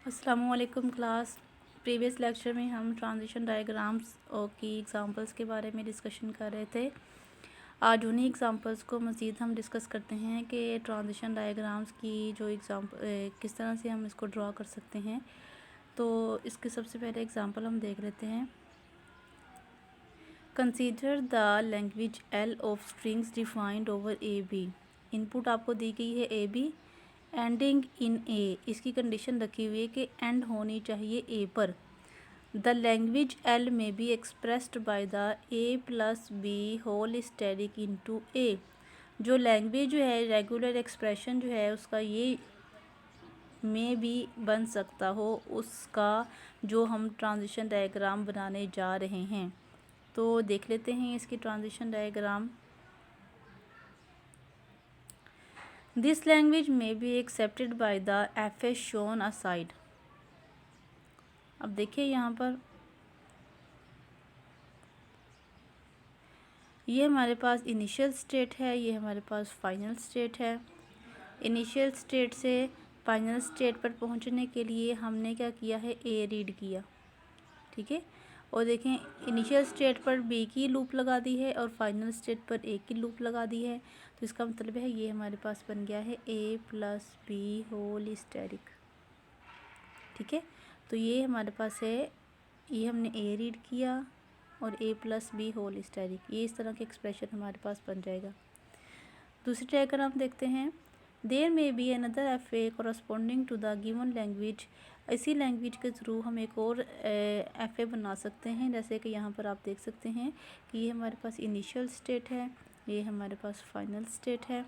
अस्सलामुअलैकुम class. Previous lecture में हम ट्रांजिशन डायग्राम्स और की एग्जांपल्स के बारे में डिस्कशन कर रहे थे। आज उन्हीं एग्जांपल्स को मज़ीद हम डिस्कस करते हैं कि ट्रांजिशन डायग्राम्स की जो किस तरह से हम इसको ड्रॉ कर सकते हैं। तो इसके सबसे पहले एग्जांपल हम देख लेते हैं। Consider the language L of strings defined over A B. Input आपको दी गई है ए बी, एंडिंग इन ए। इसकी कंडीशन रखी हुई है कि एंड होनी चाहिए ए पर। द लैंग्वेज एल में be expressed by the A plus B whole asterisk into A. जो लैंग्वेज जो है, रेगुलर एक्सप्रेशन जो है उसका ये में भी बन सकता हो, उसका जो हम ट्रांजिशन डायग्राम बनाने जा रहे हैं। तो देख लेते हैं इसकी ट्रांजिशन डायग्राम। दिस लैंग्वेज में be accepted by the F A shown aside. अब देखिए यहाँ पर ये हमारे पास इनिशियल स्टेट है, ये हमारे पास फाइनल स्टेट है। इनिशियल स्टेट से फाइनल स्टेट पर पहुंचने के लिए हमने क्या किया है, ए रीड किया, ठीक है। और देखें इनिशियल स्टेट पर बी की लूप लगा दी है और फाइनल स्टेट पर ए की लूप लगा दी है। तो इसका मतलब है ये हमारे पास बन गया है ए प्लस बी होल स्टेरिक, ठीक है। तो ये हमारे पास है, ये हमने ए रीड किया और ए प्लस बी होल स्टेरिक, ये इस तरह के एक्सप्रेशन हमारे पास बन जाएगा। दूसरी डायग्राम देखते हैं। देयर में be another F A corresponding to the given language. इसी लैंग्वेज के थ्रू हम एक और एफ ए बना सकते हैं। जैसे कि यहाँ पर आप देख सकते हैं कि ये हमारे पास इनिशियल स्टेट है, ये हमारे पास फाइनल स्टेट है।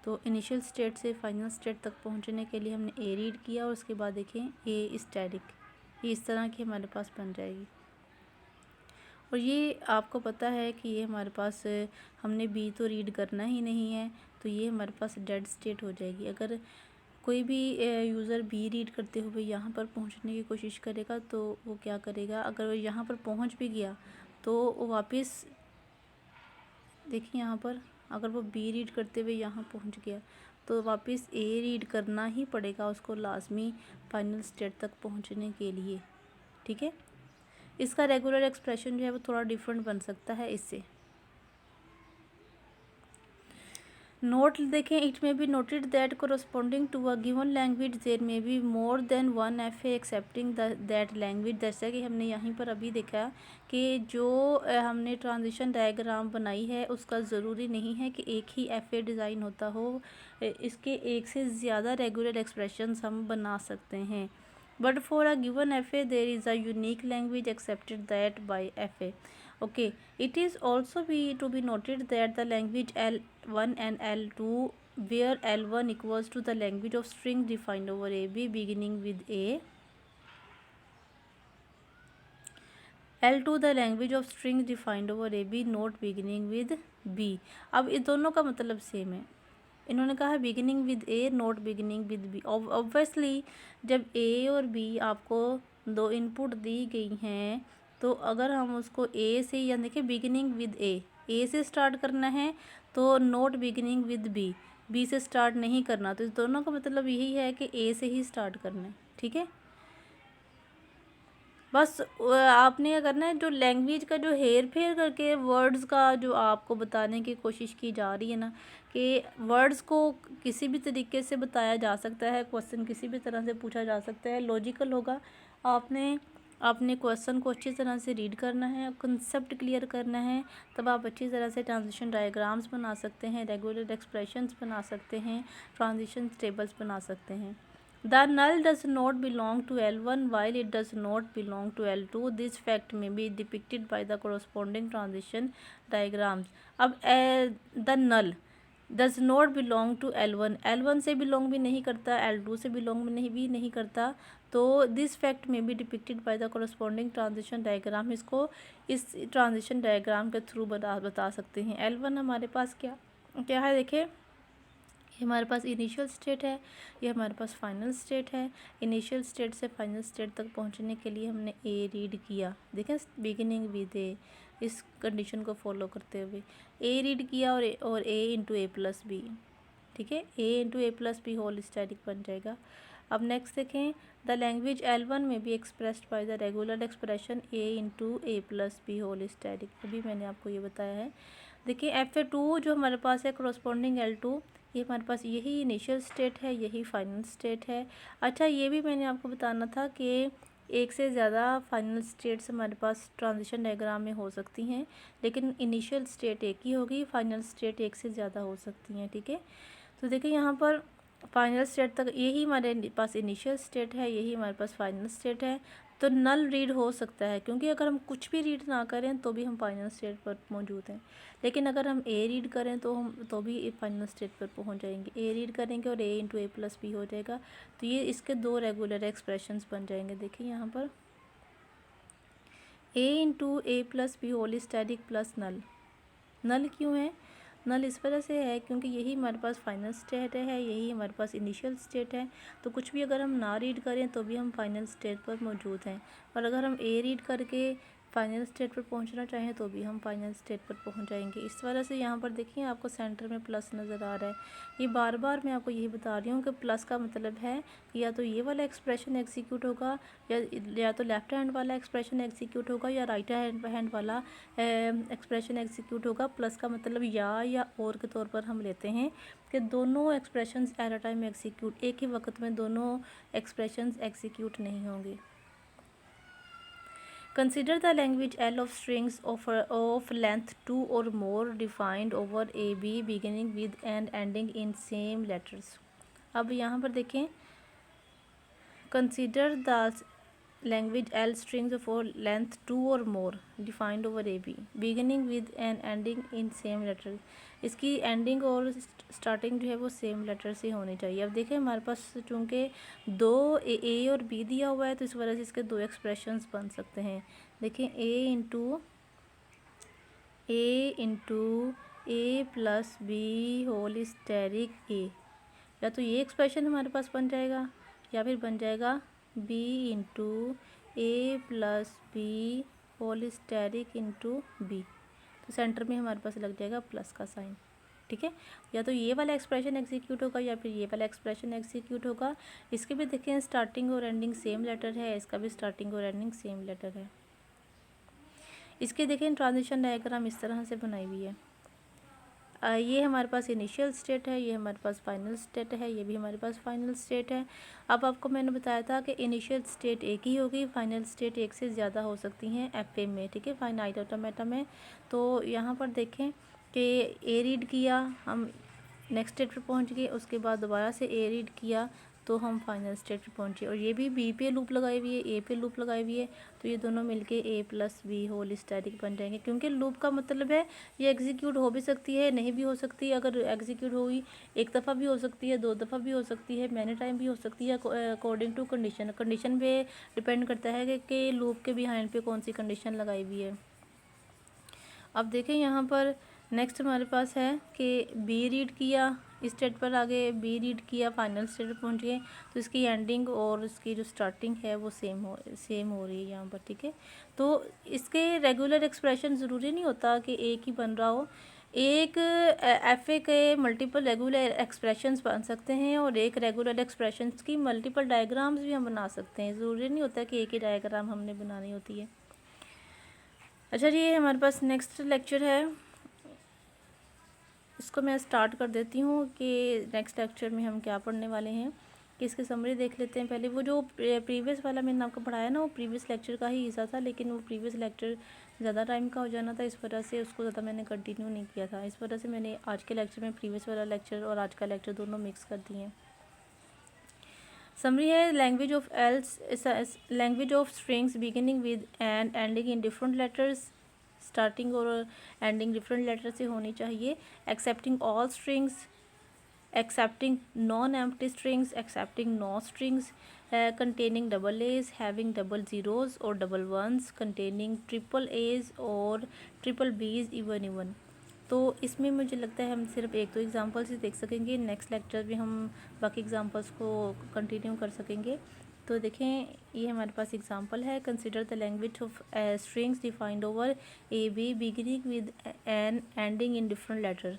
तो इनिशियल स्टेट से फाइनल स्टेट तक पहुँचने के लिए हमने ए रीड किया और उसके बाद देखें ए स्टैटिक, ये इस तरह की हमारे पास बन जाएगी। और ये आपको पता है कि ये हमारे पास हमने बी तो रीड करना ही नहीं है, तो ये हमारे पास डेड स्टेट हो जाएगी। अगर कोई भी यूज़र बी रीड करते हुए यहाँ पर पहुँचने की कोशिश करेगा तो वो क्या करेगा, अगर वो यहाँ पर पहुँच भी गया तो वो वापस देखिए यहाँ पर अगर वो बी रीड करते हुए यहाँ पहुँच गया तो वापस ए रीड करना ही पड़ेगा उसको लाजमी फाइनल स्टेट तक पहुँचने के लिए, ठीक है। इसका रेगुलर एक्सप्रेशन जो है वो थोड़ा डिफरेंट बन सकता है इससे। नोट देखें, it may be noted that corresponding to a given language there में be more than one F A accepting that language. जैसा कि हमने यहीं पर अभी देखा कि जो हमने ट्रांजिशन डायग्राम बनाई है उसका ज़रूरी नहीं है कि एक ही एफ ए डिज़ाइन होता हो, इसके एक से ज़्यादा रेगुलर एक्सप्रेशंस हम बना सकते हैं। But for a given F A there is a unique language accepted that by F A. Okay, it is also to be noted that the language L1 and L2, where L1 equals to the language of string defined over AB beginning with A, L2 the language of string defined over AB not beginning with B। अब इस दोनों का मतलब same है। इन्होंने कहा beginning with A not beginning with B. Obviously जब A और बी आपको दो इनपुट दी गई हैं तो अगर हम उसको ए से, या देखिए बिगिनिंग विद ए से स्टार्ट करना है तो नॉट बिगिनिंग विद बी से स्टार्ट नहीं करना। तो इस दोनों का मतलब यही है कि ए से ही स्टार्ट करना है, ठीक है। बस आपने क्या करना है, जो लैंग्वेज का जो हेर फेर करके वर्ड्स का जो आपको बताने की कोशिश की जा रही है ना, कि वर्ड्स को किसी भी तरीके से बताया जा सकता है, क्वेश्चन किसी भी तरह से पूछा जा सकता है, लॉजिकल होगा। आपने क्वेश्चन को अच्छी तरह से रीड करना है, कंसेप्ट क्लियर करना है, तब आप अच्छी तरह से ट्रांजिशन डायग्राम्स बना सकते हैं, रेगुलर एक्सप्रेशंस बना सकते हैं, ट्रांजिशन टेबल्स बना सकते हैं। The null does not belong to L1 while it does not belong to L2. This fact may be depicted by the corresponding transition diagrams. अब the null does not belong to L1, L1 से belong भी नहीं करता, L2 से belong भी नहीं करता, तो this fact may be depicted by the corresponding transition diagram। इसको इस ट्रांजिशन डायग्राम के थ्रू बता सकते हैं। L1 हमारे पास क्या है, देखिए ये हमारे पास इनिशियल स्टेट है, ये हमारे पास फाइनल स्टेट है। इनिशियल स्टेट से फाइनल स्टेट तक पहुंचने के लिए हमने ए रीड किया, देखें बिगिनिंग विद ए, इस कंडीशन को फॉलो करते हुए ए रीड किया और A into A plus B, ठीक है, a into A plus B whole static बन जाएगा। अब नेक्स्ट देखें, द लैंग्वेज L1 में be expressed by the regular expression a into A plus B whole static, अभी मैंने आपको ये बताया है। देखिए FA2 जो हमारे पास है करस्पॉन्डिंग L2, ये हमारे पास यही इनिशियल स्टेट है, यही फाइनल स्टेट है। अच्छा, ये भी मैंने आपको बताना था कि एक से ज़्यादा फाइनल स्टेट्स हमारे पास ट्रांजिशन डायग्राम में हो सकती हैं, लेकिन इनिशियल स्टेट एक ही होगी, फाइनल स्टेट एक से ज़्यादा हो सकती हैं। ठीक है, तो देखिए यहाँ पर फाइनल स्टेट तक यही हमारे पास इनिशियल स्टेट है, यही हमारे पास फाइनल स्टेट है, तो नल रीड हो सकता है, क्योंकि अगर हम कुछ भी रीड ना करें तो भी हम फाइनल स्टेट पर मौजूद हैं। लेकिन अगर हम ए रीड करें तो भी फाइनल स्टेट पर पहुंच जाएंगे। ए रीड करेंगे और A into A plus B हो जाएगा, तो ये इसके दो रेगुलर एक्सप्रेशंस बन जाएंगे। देखिए यहाँ पर A into A plus B whole static plus null. Null क्यों है? नल इस वजह से है क्योंकि यही हमारे पास फाइनल स्टेट है, यही हमारे पास इनिशियल स्टेट है, तो कुछ भी अगर हम ना रीड करें तो भी हम फाइनल स्टेट पर मौजूद हैं। और अगर हम ए रीड करके फाइनल स्टेट पर पहुंचना चाहें तो भी हम फाइनल स्टेट पर पहुंच जाएंगे। इस वजह से यहाँ पर देखिए आपको सेंटर में प्लस नज़र आ रहा है। ये बार बार मैं आपको यही बता रही हूँ कि प्लस का मतलब है कि या तो ये वाला एक्सप्रेशन एग्जीक्यूट होगा, या तो लेफ्ट हैंड वाला एक्सप्रेशन एग्जीक्यूट होगा, या राइट हैंड वाला एक्सप्रेशन एग्जीक्यूट होगा। प्लस का मतलब या और के तौर पर हम लेते हैं कि दोनों expressions at a time execute, एक ही वक्त में दोनों एक्सप्रेशंस एग्जीक्यूट नहीं होंगे। Consider the language L of strings of length 2 or more defined over AB beginning with and ending in same letters. अब यहाँ पर देखें, consider the language L strings of length 2 or more defined over AB beginning with and ending in same letter. इसकी ending और starting जो है वो same letter से होनी चाहिए। अब देखें हमारे पास चूँकि दो ए और बी दिया हुआ है, तो इस वजह से इसके दो एक्सप्रेशंस बन सकते हैं। देखें ए into A plus B whole steric ए, या तो ये एक्सप्रेशन हमारे पास बन जाएगा या फिर बन जाएगा B into A plus B whole asterisk into B, तो सेंटर में हमारे पास लग जाएगा प्लस का साइन। ठीक है, या तो ये वाला एक्सप्रेशन एग्जीक्यूट होगा या फिर ये वाला एक्सप्रेशन एग्जीक्यूट होगा। इसके भी देखें स्टार्टिंग और एंडिंग सेम लेटर है, इसका भी स्टार्टिंग और एंडिंग सेम लेटर है। इसके देखें ट्रांजिशन डायग्राम इस तरह से बनाई हुई है। ये हमारे पास इनिशियल स्टेट है, ये हमारे पास फाइनल स्टेट है, ये भी हमारे पास फाइनल स्टेट है। अब आपको मैंने बताया था कि इनिशियल स्टेट एक ही होगी, फाइनल स्टेट एक से ज़्यादा हो सकती हैं FA में। ठीक है, फाइनाइट ऑटोमेटा में। तो यहाँ पर देखें कि ए रीड किया, हम नेक्स्ट स्टेट पर पहुँच गए, उसके बाद दोबारा से ए रीड किया तो हम फाइनल स्टेट पर पहुँचे। और ये भी बी पे लूप लगाई हुई है, ए पे लूप लगाई हुई है, तो ये दोनों मिलके ए प्लस बी होल स्टैटिक बन जाएंगे। क्योंकि लूप का मतलब है ये एग्जीक्यूट हो भी सकती है, नहीं भी हो सकती। अगर एग्जीक्यूट हुई एक दफ़ा भी हो सकती है, 2 दफ़ा भी हो सकती है, मैनी टाइम भी हो सकती है, अकॉर्डिंग टू कंडीशन। कंडीशन पे डिपेंड करता है कि लूप के बिहाइंड पे कौन सी कंडीशन लगाई हुई है। अब देखें यहाँ पर नेक्स्ट हमारे पास है कि बी रीड किया, स्टेट पर आगे बी रीड किया, फाइनल स्टेट पर पहुँच गए, तो इसकी एंडिंग और इसकी जो स्टार्टिंग है वो सेम हो रही है यहाँ पर। ठीक है, तो इसके रेगुलर एक्सप्रेशन ज़रूरी नहीं होता कि एक ही बन रहा हो। एक FA के मल्टीपल रेगुलर एक्सप्रेशंस बन सकते हैं और एक रेगुलर एक्सप्रेशंस की मल्टीपल डायग्राम्स भी हम बना सकते हैं। ज़रूरी नहीं होता कि एक ही डायग्राम हमने बनानी होती है। अच्छा जी, ये हमारे पास नेक्स्ट लेक्चर है, इसको मैं स्टार्ट कर देती हूँ कि नेक्स्ट लेक्चर में हम क्या पढ़ने वाले हैं। कि इसकी समरी देख लेते हैं पहले। वो जो प्रीवियस वाला मैंने आपको पढ़ाया ना, वो प्रीवियस लेक्चर का ही हिस्सा था, लेकिन वो प्रीवियस लेक्चर ज़्यादा टाइम का हो जाना था, इस वजह से उसको ज़्यादा मैंने कंटिन्यू नहीं किया था। इस वजह से मैंने आज के लेक्चर में प्रीवियस वाला लेक्चर और आज का लेक्चर दोनों मिक्स कर दिए हैं। समरी है, language of strings beginning with and ending in different letters, starting और एंडिंग डिफरेंट लेटर से होनी चाहिए। Accepting all strings, accepting non empty strings, accepting no strings containing double A's, having double zeros और double ones, containing triple A's और triple B's even। तो इसमें मुझे लगता है हम सिर्फ एक दो एग्जांपल्स ही देख सकेंगे, नेक्स्ट लेक्चर में हम बाकी एग्जांपल्स को कंटिन्यू कर सकेंगे। तो देखें, ये हमारे पास एग्जांपल है। Consider the language of strings defined over AB beginning with an ending in different letter.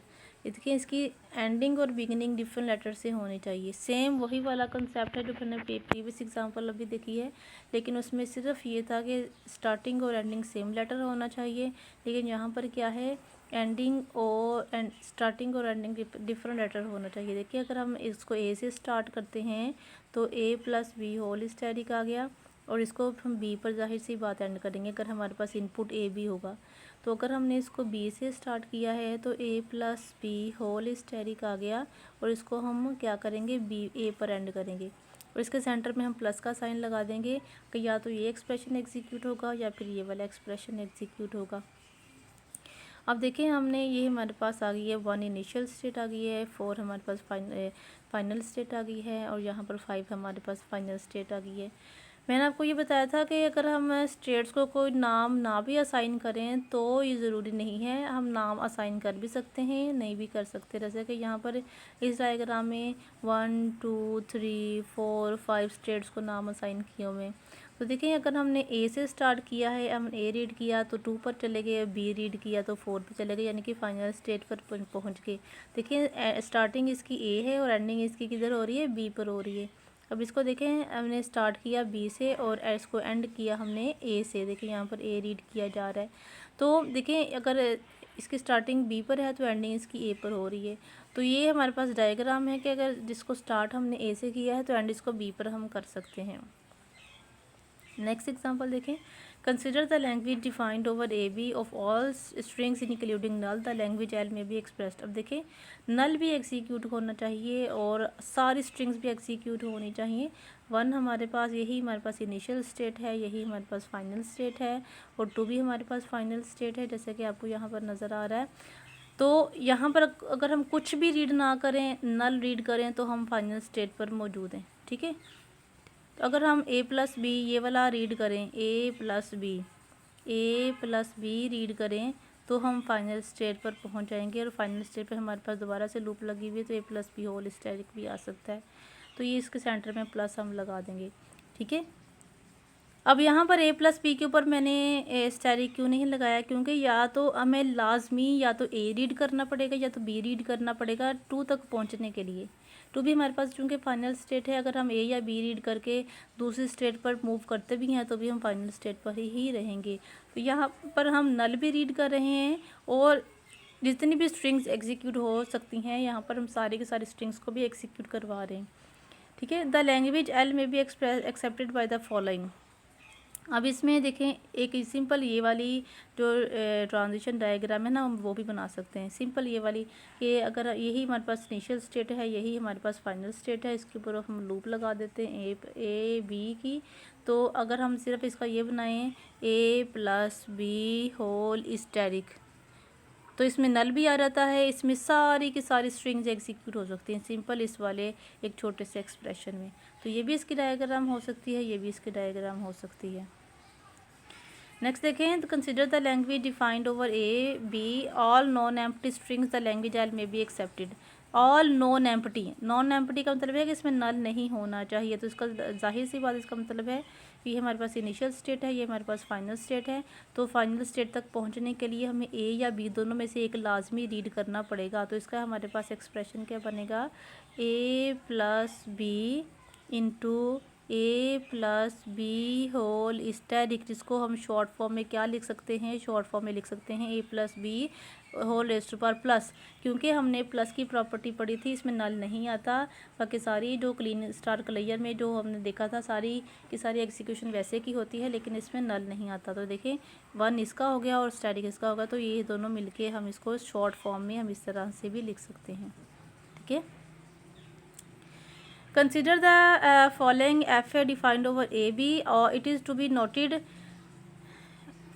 देखिए इसकी एंडिंग और बिगिनिंग डिफरेंट लेटर से होनी चाहिए। सेम वही वाला कंसेप्ट है जो मैंने प्रीवियस एग्जांपल अभी देखी है, लेकिन उसमें सिर्फ ये था कि स्टार्टिंग और एंडिंग सेम लेटर होना चाहिए। लेकिन यहाँ पर क्या है, एंडिंग और स्टार्टिंग और एंडिंग डिफरेंट लेटर होना चाहिए। देखिए अगर हम इसको ए से स्टार्ट करते हैं तो ए प्लस बी होल स्टेरिक आ गया, और इसको हम बी पर जाहिर सी बात एंड करेंगे अगर हमारे पास इनपुट ए बी होगा। तो अगर हमने इसको बी से स्टार्ट किया है तो ए प्लस बी होल स्टेरिक आ गया, और इसको हम क्या करेंगे, बी ए पर एंड करेंगे, और इसके सेंटर में हम प्लस का साइन लगा देंगे कि या तो ये एक्सप्रेशन एग्जीक्यूट होगा या फिर ये वाला एक्सप्रेशन एग्जीक्यूट होगा। अब देखिए हमने ये हमारे पास आ गई है 1 इनिशियल स्टेट आ गई है, 4 हमारे पास फाइनल स्टेट आ गई है, और यहाँ पर 5 हमारे पास फाइनल स्टेट आ गई है। मैंने आपको ये बताया था कि अगर हम स्टेट्स को कोई नाम ना भी असाइन करें तो ये ज़रूरी नहीं है, हम नाम असाइन कर भी सकते हैं, नहीं भी कर सकते। जैसे कि यहाँ पर इस डायग्राम में 1 2 3 4 5 स्टेट्स को नाम असाइन किए हुए हैं। तो देखिए अगर हमने ए से स्टार्ट किया है, हम ए रीड किया तो 2 पर चले गए, बी रीड किया तो 4 पर चले गए, यानी कि फाइनल स्टेट पर पहुँच गए। देखिए स्टार्टिंग इसकी ए है और एंडिंग इसकी किधर हो रही है, बी पर हो रही है। अब इसको देखें, हमने स्टार्ट किया बी से और इसको एंड किया हमने ए से। देखिए यहाँ पर ए रीड किया जा रहा है। तो देखिए अगर इसकी स्टार्टिंग बी पर है तो एंडिंग इसकी ए पर हो रही है। तो ये हमारे पास डायग्राम है कि अगर जिसको स्टार्ट हमने ए से किया है तो एंड इसको बी पर हम कर सकते हैं। नेक्स्ट एग्जांपल देखें, consider the language defined over A B of all strings including null, the language L में बी एक्सप्रेस्ड। अब देखें नल भी एग्जीक्यूट होना चाहिए और सारी स्ट्रिंग्स भी एग्जीक्यूट होनी चाहिए। 1 हमारे पास यही हमारे पास इनिशियल स्टेट है, यही हमारे पास फाइनल स्टेट है, और 2 भी हमारे पास फाइनल स्टेट है, जैसे कि आपको यहाँ पर नज़र आ रहा है। तो यहाँ पर अगर हम कुछ भी रीड ना करें, नल रीड करें, तो हम फाइनल स्टेट पर मौजूद हैं। ठीक है, तो अगर हम ए प्लस बी ये वाला रीड करें, ए प्लस बी रीड करें तो हम फाइनल स्टेट पर पहुंच जाएंगे, और फाइनल स्टेट पर हमारे पास दोबारा से लूप लगी हुई है तो ए प्लस बी होल स्टेरिक भी आ सकता है। तो ये इसके सेंटर में प्लस हम लगा देंगे। ठीक है, अब यहाँ पर ए प्लस बी के ऊपर मैंने स्टेरिक क्यों नहीं लगाया, क्योंकि या तो हमें लाजमी या तो ए रीड करना पड़ेगा या तो बी रीड करना पड़ेगा 2 तक पहुँचने के लिए। 2 भी हमारे पास चूँकि फाइनल स्टेट है, अगर हम ए या बी रीड करके दूसरी स्टेट पर मूव करते भी हैं तो भी हम फाइनल स्टेट पर ही रहेंगे। तो यहाँ पर हम नल भी रीड कर रहे हैं और जितनी भी स्ट्रिंग्स एग्जीक्यूट हो सकती हैं यहाँ पर हम सारी की सारी स्ट्रिंग्स को भी एग्जीक्यूट करवा रहे हैं। ठीक है, द लैंग्वेज एल में be accepted by the following. अब इसमें देखें एक सिंपल ये वाली जो ट्रांजिशन डायग्राम है ना, हम वो भी बना सकते हैं। सिंपल ये वाली कि अगर यही हमारे पास इनिशियल स्टेट है, यही हमारे पास फाइनल स्टेट है, इसके ऊपर हम लूप लगा देते हैं ए बी की। तो अगर हम सिर्फ इसका ये बनाएं ए प्लस बी होल स्टेरिक, तो इसमें नल भी आ जाता है, इसमें सारी की सारी स्ट्रिंग्स एग्जीक्यूट हो सकती हैं सिंपल इस वाले एक छोटे से एक्सप्रेशन में। तो ये भी इसकी डायग्राम हो सकती है, ये भी इसकी डायग्राम हो सकती है। नेक्स्ट देखें, तो consider the language defined over A B all non empty strings the language L में be accepted. All non empty का मतलब है कि इसमें नल नहीं होना चाहिए। तो इसका जाहिर सी बात इसका मतलब है कि ये हमारे पास इनिशियल स्टेट है, ये हमारे पास फाइनल स्टेट है। तो फाइनल स्टेट तक पहुंचने के लिए हमें ए या बी दोनों में से एक लाजमी रीड करना पड़ेगा। तो इसका हमारे पास एक्सप्रेशन क्या बनेगा, ए plus B into A plus B whole steric, जिसको हम शॉर्ट फॉर्म में क्या लिख सकते हैं, शॉर्ट फॉर्म में लिख सकते हैं A plus B whole raised to power plus. क्योंकि हमने प्लस की प्रॉपर्टी पढ़ी थी, इसमें नल नहीं आता। बाकी सारी जो क्लीन स्टार क्लियर में जो हमने देखा था सारी की सारी एग्जीक्यूशन वैसे की होती है, लेकिन इसमें नल नहीं आता। तो देखें 1 इसका हो गया और स्टेरिक इसका होगा, तो ये दोनों मिलके हम इसको शॉर्ट फॉर्म में हम इस तरह से भी लिख सकते हैं। ठीक है, consider the following F A defined over A B और it is to be noted.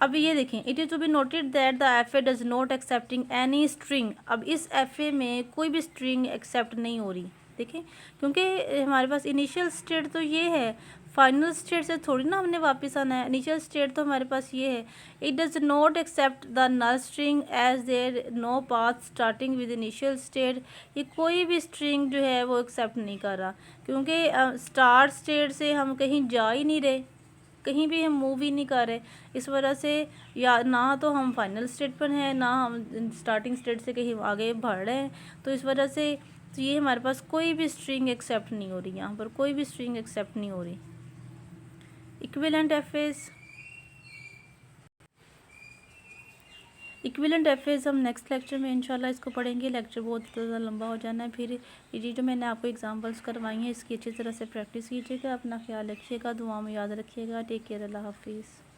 अब ये देखें, it is to be noted that the F A does not accepting any string. अब इस एफ ए में कोई भी स्ट्रिंग एक्सेप्ट नहीं हो रही। देखें, क्योंकि हमारे पास इनिशियल स्टेट तो ये है, फाइनल स्टेट से थोड़ी ना हमने वापस आना है। इनिशियल स्टेट तो हमारे पास ये है, it does not accept the null string as there no path starting with initial state. ये कोई भी स्ट्रिंग जो है वो एक्सेप्ट नहीं कर रहा, क्योंकि स्टार्ट स्टेट से हम कहीं जा ही नहीं रहे। कहीं भी हम मूव ही नहीं कर रहे। इस वजह से या ना तो हम फाइनल स्टेट पर हैं, ना हम स्टार्टिंग स्टेट से कहीं आगे बढ़ रहे हैं। तो इस वजह से तो ये हमारे पास कोई भी स्ट्रिंग एक्सेप्ट नहीं हो रही, यहाँ पर कोई भी स्ट्रिंग एक्सेप्ट नहीं हो रही। इक्विवेलेंट एफेज हम नेक्स्ट लेक्चर में इंशाल्लाह इसको पढ़ेंगे। लेक्चर बहुत ज़्यादा लंबा हो जाना है। फिर ये जो मैंने आपको एग्जांपल्स करवाई हैं इसकी अच्छी तरह से प्रैक्टिस कीजिएगा। अपना ख्याल रखिएगा, दुआ में याद रखिएगा। टेक केयर, अल्लाह हाफिज़।